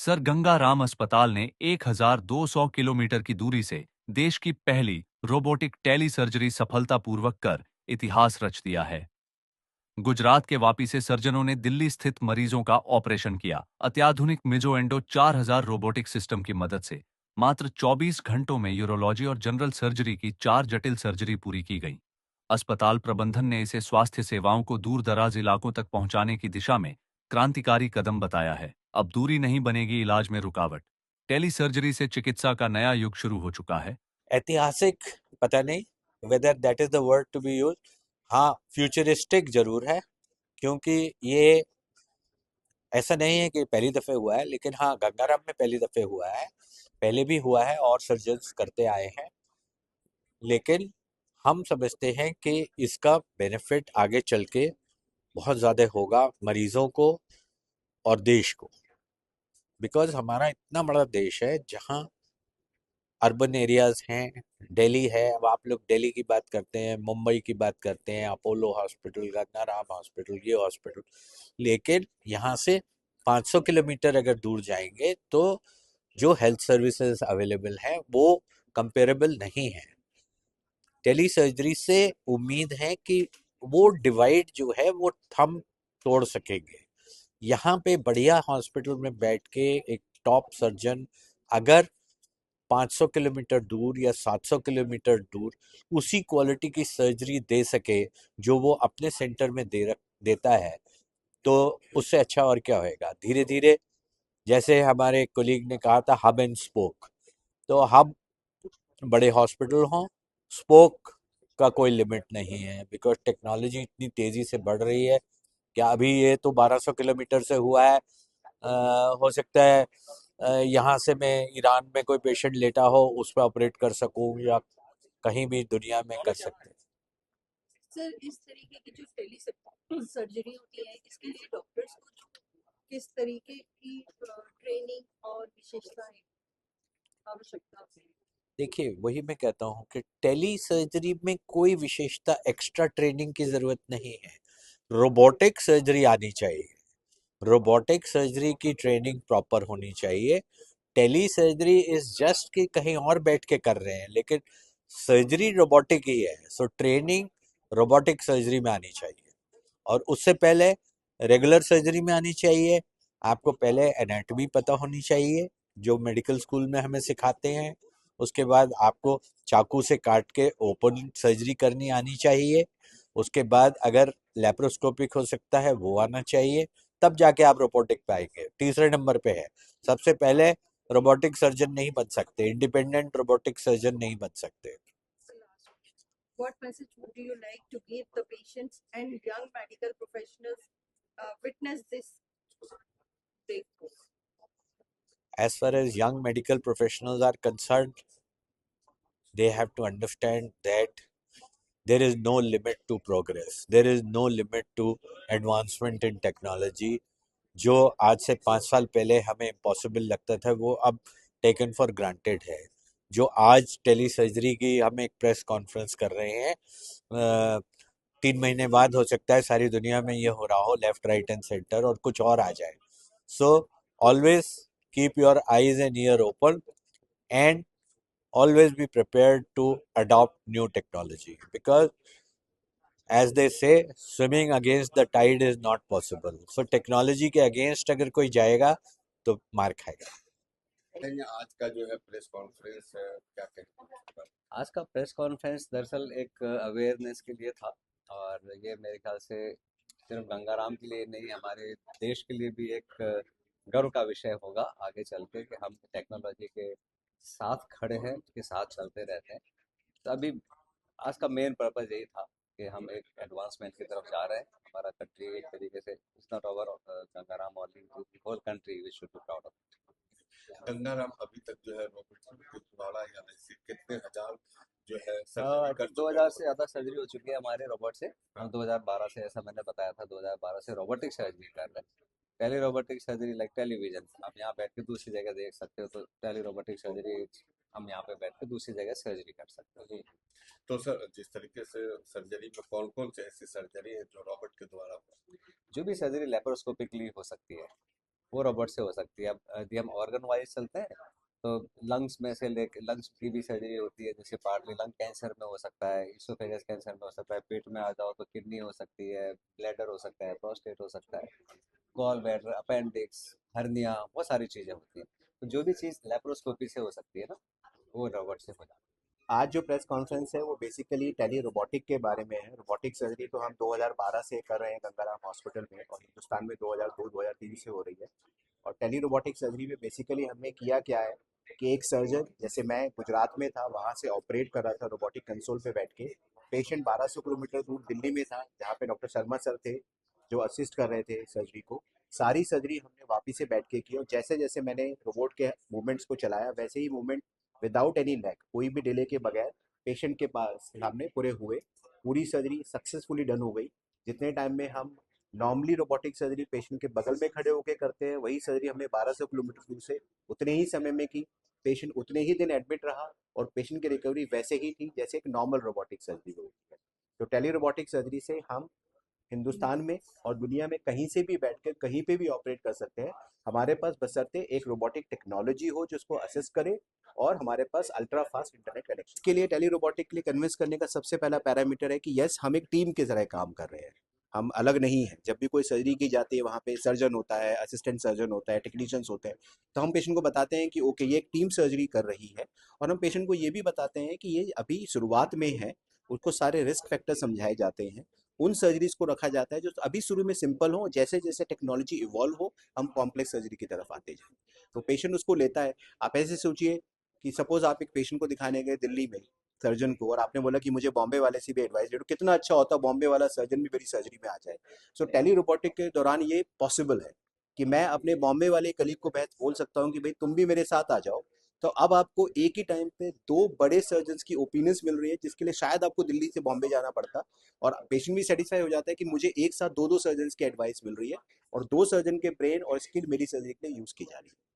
Sir Ganga Ram अस्पताल ने 1200 kilometre की दूरी से देश की पहली रोबोटिक टेली सर्जरी सफलतापूर्वक कर इतिहास रच दिया है। गुजरात के वापी से सर्जनों ने दिल्ली स्थित मरीजों का ऑपरेशन किया। अत्याधुनिक मिजोएंडो 4000 रोबोटिक सिस्टम की मदद से मात्र 24 घंटों में यूरोलॉजी और जनरल सर्जरी की 4 जटिल सर्जरी पूरी की गई। अस्पताल प्रबंधन ने इसे स्वास्थ्य सेवाओं को दूर दराज इलाकों तक पहुंचाने की दिशा में क्रांतिकारी कदम बताया है। अब दूरी नहीं बनेगी इलाज में रुकावट। टेली सर्जरी से चिकित्सा का नया युग शुरू हो चुका है। ऐतिहासिक पता नहीं whether that is the word to be use. हाँ, फ्यूचरिस्टिक जरूर है, क्योंकि ये ऐसा नहीं है कि पहली दफे हुआ है, लेकिन हाँ, गंगाराम में पहली दफे हुआ है। पहले भी हुआ है और सर्जन्स करते आए हैं, लेकिन हम समझते हैं कि इसका बेनिफिट आगे चल के बहुत ज़्यादा होगा मरीजों को और देश को। बिकॉज हमारा इतना बड़ा देश है जहाँ अर्बन एरियाज हैं, दिल्ली है। अब आप लोग दिल्ली की बात करते हैं, मुंबई की बात करते हैं, अपोलो हॉस्पिटल, गंगाराम हॉस्पिटल, ये हॉस्पिटल, लेकिन यहाँ से 500 किलोमीटर अगर दूर जाएंगे तो जो हेल्थ सर्विसेज अवेलेबल हैं वो कंपेरेबल नहीं है। टेली सर्जरी से उम्मीद है कि वो डिवाइड जो है वो हम तोड़ सकेंगे। यहाँ पे बढ़िया हॉस्पिटल में बैठ के एक टॉप सर्जन अगर 500 किलोमीटर दूर या 700 किलोमीटर दूर उसी क्वालिटी की सर्जरी दे सके जो वो अपने सेंटर में देता है, तो उससे अच्छा और क्या होएगा। धीरे धीरे, जैसे हमारे कोलीग ने कहा था, हब एंड स्पोक, तो हब बड़े हॉस्पिटल हों, स्पोक का कोई लिमिट नहीं है। बिकॉज टेक्नोलॉजी इतनी तेजी से बढ़ रही है। क्या अभी ये तो 1200 किलोमीटर से हुआ है, हो सकता है यहाँ से मैं ईरान में कोई पेशेंट लेटा हो उस पर ऑपरेट कर सकूं, या कहीं भी दुनिया में कर सकते हैं। सर, इस तरीके की जो टेली सर्जरी होती है, इसके लिए डॉक्टर्स को किस तरीके की ट्रेनिंग और विशेषताएं आवश्यकता है? देखिए, वही मैं कहता हूँ कि टेली सर्जरी में कोई विशेषता एक्स्ट्रा ट्रेनिंग की जरूरत नहीं है। रोबोटिक सर्जरी आनी चाहिए, रोबोटिक सर्जरी की ट्रेनिंग प्रॉपर होनी चाहिए। टेली सर्जरी इज जस्ट कि कहीं और बैठ के कर रहे हैं, लेकिन सर्जरी रोबोटिक ही है। सो ट्रेनिंग रोबोटिक सर्जरी में आनी चाहिए, और उससे पहले रेगुलर सर्जरी में आनी चाहिए। आपको पहले एनाटॉमी पता होनी चाहिए, जो मेडिकल स्कूल में हमें सिखाते हैं। उसके बाद आपको चाकू से काट के ओपन सर्जरी करनी आनी चाहिए। उसके बाद अगर लेप्रोस्कोपिक हो सकता है वो आना चाहिए, तब जाके आप रोबोटिक पे आएंगे। तीसरे नंबर पे है, सबसे पहले रोबोटिक सर्जन नहीं बन सकते, इंडिपेंडेंट रोबोटिक सर्जन नहीं बन सकते। What message would you like to give the patients and young medical professionals witness this breakthrough? As far as young medical professionals are concerned, they have to understand that there is no limit to progress, there is no limit to advancement in technology. जो आज से 5 साल पहले हमें impossible लगता था वो अब टेकन फॉर ग्रांटेड है। जो आज टेली सर्जरी की हम एक प्रेस कॉन्फ्रेंस कर रहे हैं, 3 महीने बाद हो सकता है सारी दुनिया में ये हो रहा हो, लेफ्ट राइट एंड सेंटर, और कुछ और आ जाए। So always keep your eyes and year open, and always be prepared to adopt new technology, because as they say, swimming against the tide is not possible. So technology के against अगर कोई जाएगा तो मार खाएगा। आज का जो है प्रेस कॉन्फ्रेंस है, क्या कहेंगे? आज का प्रेस कॉन्फ्रेंस दरअसल एक अवेयरनेस के लिए था, और ये मेरे ख्याल से सिर्फ गंगाराम के लिए नहीं, हमारे देश के लिए भी एक गर्व का विषय होगा आगे चल के कि हम टेक्नोलॉजी के साथ खड़े हैं, उसके साथ चलते रहते हैं। तो अभी आज का मेन पर्पज यही था कि हम एक एडवांसमेंट की तरफ जा रहे हैं। हमारा कंट्री एक तरीके से इट्स नॉट ओवर, गंगाराम और whole country we should be proud of. Gangaram अभी तक जो है रोबोट के द्वारा या ऐसे कितने हजार जो है सर्जरी कर 2000 से ज़्यादा सर्जरी हो चुकी है हमारे रोबोट से। हम 2012 से, ऐसा मैंने बताया था, 2012 से रोबोटिक सर्जरी कर रहे हैं। पहले रोबोटिक सर्जरी लाइक टेलीविजन, आप यहाँ बैठ के दूसरी जगह देख सकते हो, तो टेली रोबोटिक सर्जरी हम यहाँ पे बैठ के दूसरी जगह सर्जरी कर सकते हो। तो सर, जिस तरीके से सर्जरी में कौन कौन से ऐसी सर्जरी है जो रोबोट के द्वारा जो भी सर्जरी लेप्रोस्कोपिकली हो सकती है, वो रोबोट से हो सकती है। अब यदि हम ऑर्गन वाइज चलते हैं तो लंग्स में से लेके लंग्स की भी सर्जरी होती है, जैसे पार्टली लंग कैंसर में हो सकता है, इसोफेगस कैंसर में हो सकता है, पेट में आ जाओ तो किडनी हो सकती है, ब्लैडर हो सकता है, प्रोस्टेट हो सकता है, गॉल ब्लैडर, अपेंडिक्स, हर्निया, बहुत सारी चीज़ें होती हैं। तो जो भी चीज़ लेप्रोस्कोपी से हो सकती है ना, वो रोबोट से हो जाती आज जो प्रेस कॉन्फ्रेंस है वो बेसिकली टेली रोबोटिक के बारे में है। रोबोटिक सर्जरी तो हम 2012 से कर रहे हैं गंगाराम हॉस्पिटल में, और हिंदुस्तान में 2002-2003 से हो रही है। और टेली रोबोटिक सर्जरी में बेसिकली हमने किया क्या है कि एक सर्जन, जैसे मैं गुजरात में था, वहाँ से ऑपरेट कर रहा था रोबोटिक कंसोल पे बैठ के। पेशेंट 1200 किलोमीटर दूर दिल्ली में था, जहाँ पे डॉक्टर शर्मा सर थे जो असिस्ट कर रहे थे सर्जरी को। सारी सर्जरी हमने वापस से बैठ के की, और जैसे जैसे मैंने रोबोट के मूवमेंट्स को चलाया वैसे ही मूवमेंट विदाउट एनी लैग, कोई भी डिले के बगैर पेशेंट के पास सामने पूरे हुए। पूरी सर्जरी सक्सेसफुली डन हो गई। जितने टाइम में हम नॉर्मली रोबोटिक सर्जरी पेशेंट के बगल में खड़े होकर करते हैं, वही सर्जरी हमने 1200 किलोमीटर दूर से उतने ही समय में की। पेशेंट उतने ही दिन एडमिट रहा, और पेशेंट की रिकवरी वैसे ही थी जैसे एक नॉर्मल रोबोटिक सर्जरी होती है। तो टेली रोबोटिक सर्जरी से हम हिंदुस्तान में और दुनिया में कहीं से भी बैठकर कहीं पे भी ऑपरेट कर सकते हैं। हमारे पास बशर्ते एक रोबोटिक टेक्नोलॉजी हो जो उसको असेस करे, और हमारे पास अल्ट्रा फास्ट इंटरनेट कनेक्शन के लिए टेली रोबोटिक के लिए कन्विंस करने का सबसे पहला पैरामीटर है कि यस, हम एक टीम की तरह काम कर रहे हैं, हम अलग नहीं हैं। जब भी कोई सर्जरी की जाती है वहाँ पे सर्जन होता है, असिस्टेंट सर्जन होता है, टेक्नीशियंस होते हैं। तो हम पेशेंट को बताते हैं कि ओके, ये एक टीम सर्जरी कर रही है। और हम पेशेंट को ये भी बताते हैं कि ये अभी शुरुआत में है, उसको सारे रिस्क फैक्टर समझाए जाते हैं। उन सर्जरीज को रखा जाता है जो अभी शुरू में सिंपल हो, जैसे जैसे टेक्नोलॉजी इवॉल्व हो हम कॉम्प्लेक्स सर्जरी की तरफ आते जाएं। तो पेशेंट उसको लेता है। आप ऐसे सोचिए कि सपोज आप एक पेशेंट को दिखाने गए दिल्ली में सर्जन को, और आपने बोला कि मुझे बॉम्बे वाले से भी एडवाइस ले लो, कितना अच्छा होता बॉम्बे वाला सर्जन भी मेरी सर्जरी में आ जाए। सो टेली रोबोटिक के दौरान ये पॉसिबल है कि मैं अपने बॉम्बे वाले कलीग को बहत बोल सकता हूँ कि भाई तुम भी मेरे साथ आ जाओ। तो अब आपको एक ही टाइम पे दो बड़े सर्जन्स की ओपिनियंस मिल रही है, जिसके लिए शायद आपको दिल्ली से बॉम्बे जाना पड़ता। और पेशेंट भी सेटिस्फाई हो जाता है कि मुझे एक साथ दो दो सर्जन की एडवाइस मिल रही है, और दो सर्जन के ब्रेन और स्किल मेरी सर्जरी के लिए यूज की जा रही है।